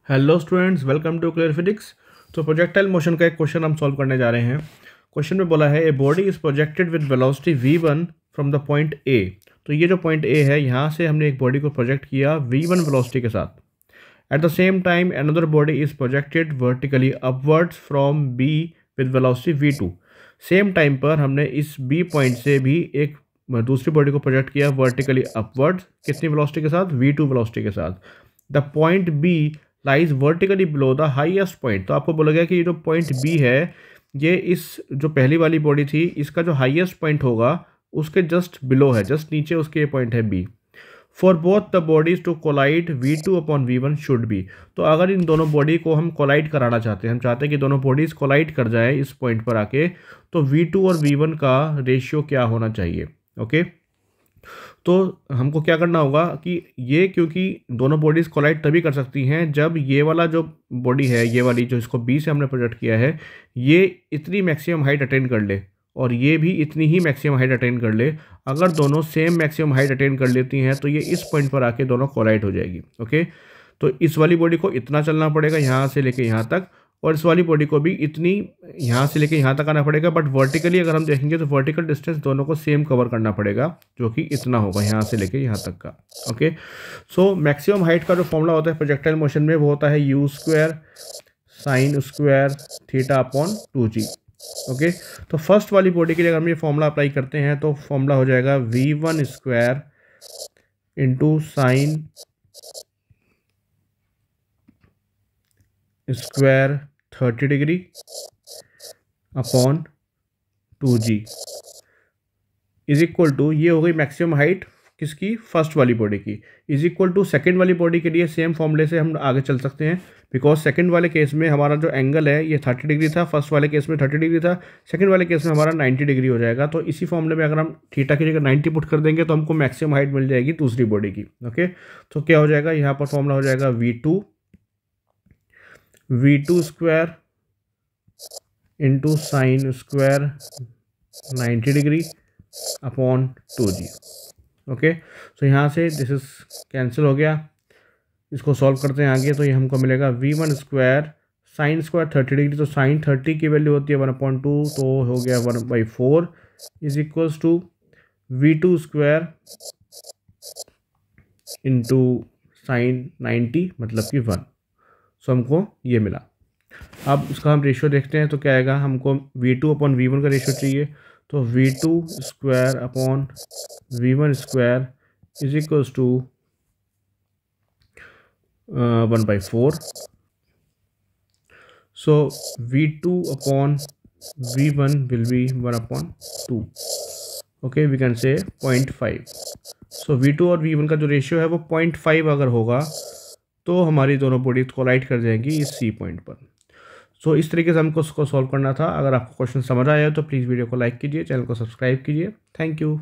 Hello students, welcome to clear physics. तो projectile motion का एक क्वेश्चन हम सॉल्व करने जा रहे हैं। क्वेश्चन में बोला है a body is projected with velocity v1 from the point A. तो ये जो पॉइंट ए है, यहाँ से हमने एक बॉडी को प्रोजेक्ट किया v1 वेलोसिटी के साथ। At the same time another body is projected vertically upwards from b with velocity v2। Same time पर हमने इस b पॉइंट से भी एक दूसरी बॉडी को प्रोजेक्ट किया वर्टिकली अपवर्ड्स, कितनी वेलोसिटी के साथ? v2 वेलोसिटी के साथ। The point b lies vertically below the highest point. तो आपको बोला गया कि ये जो पॉइंट बी है, ये इस जो पहली वाली बॉडी थी, इसका जो हाईएस्ट पॉइंट होगा उसके जस्ट बिलो है, जस्ट नीचे उसके ये पॉइंट है B. For both the bodies to collide v2 upon v1 should be. तो अगर इन दोनों बॉडी को हम कोलाइड कराना चाहते हैं, हम चाहते हैं कि दोनों बॉडीज कोलाइड कर जाए इस पॉइंट पर आके, तो v2 और v1 का रेशियो क्या होना चाहिए? ओके, तो हमको क्या करना होगा कि ये, क्योंकि दोनों बॉडीज़ कोलाइड तभी कर सकती हैं जब ये वाला जो बॉडी है, ये वाली जो इसको बी से हमने प्रोजेक्ट किया है, ये इतनी मैक्सिमम हाइट अटेन कर ले और ये भी इतनी ही मैक्सिमम हाइट अटेन कर ले। अगर दोनों सेम मैक्सिमम हाइट अटेन कर लेती हैं तो ये इस पॉइंट पर आके दोनों कोलाइड हो जाएगी। ओके, तो इस वाली बॉडी को इतना चलना पड़ेगा यहाँ से लेके यहाँ तक, और इस वाली बॉडी को भी इतनी यहाँ से लेके यहाँ तक आना पड़ेगा। बट वर्टिकली अगर हम देखेंगे तो वर्टिकल डिस्टेंस दोनों को सेम कवर करना पड़ेगा, जो कि इतना होगा यहाँ से लेके यहाँ तक का। ओके, सो मैक्सिमम हाइट का जो फॉर्मूला होता है प्रोजेक्टाइल मोशन में, वो होता है u square sine square theta upon 2g। Okay, तो फर्स्ट वाली बॉडी के लिए अगर हम ये फॉर्मूला अप्लाई करते हैं तो फॉर्मूला हो जाएगा v1 square into sine square 30 degree upon 2g is equal to, ये हो गई मैक्सिमम हाइट किसकी? फर्स्ट वाली बॉडी की। इज इक्वल टू सेकंड वाली बॉडी के लिए सेम फॉर्मूले से हम आगे चल सकते हैं, बिकॉज सेकंड वाले केस में हमारा जो एंगल है ये 30 डिग्री था, फर्स्ट वाले केस में 30 डिग्री था, सेकंड वाले केस में हमारा 90 डिग्री हो जाएगा। तो इसी फॉर्मूले में अगर हम थीटा की जगह 90 पुट कर देंगे तो हमको मैक्सिमम हाइट मिल जाएगी दूसरी बॉडी की। ओके, तो क्या हो जाएगा? यहाँ पर फॉर्मूला हो जाएगा v2 square into sine square 90 degree upon 2g। Okay, तो यहाँ से दिस इज कैंसिल हो गया। इसको सॉल्व करते हैं आगे, तो ये हमको मिलेगा v1 square sine square 30 degree, तो साइन 30 की वैल्यू होती है 1/2, तो हो गया 1/4 is equals to v2 square into sine 90 मतलब कि 1। सो हमको ये मिला। अब उसका हम रेशियो देखते हैं तो क्या आएगा, हमको v2 अपॉन v1 का रेशियो चाहिए, तो v2 square upon v1 square is equals to 1/4। So v2 upon v1 will be 1/2। Okay, we can say 0.5। So v2 और v1 का जो रेशियो है वो 0.5 अगर होगा तो हमारी दोनों बॉडीज कोलाइड कर जाएंगी इस सी पॉइंट पर। सो इस तरीके से हमको उसको सॉल्व करना था। अगर आपको क्वेश्चन समझ आया तो प्लीज़ वीडियो को लाइक कीजिए, चैनल को सब्सक्राइब कीजिए। Thank you.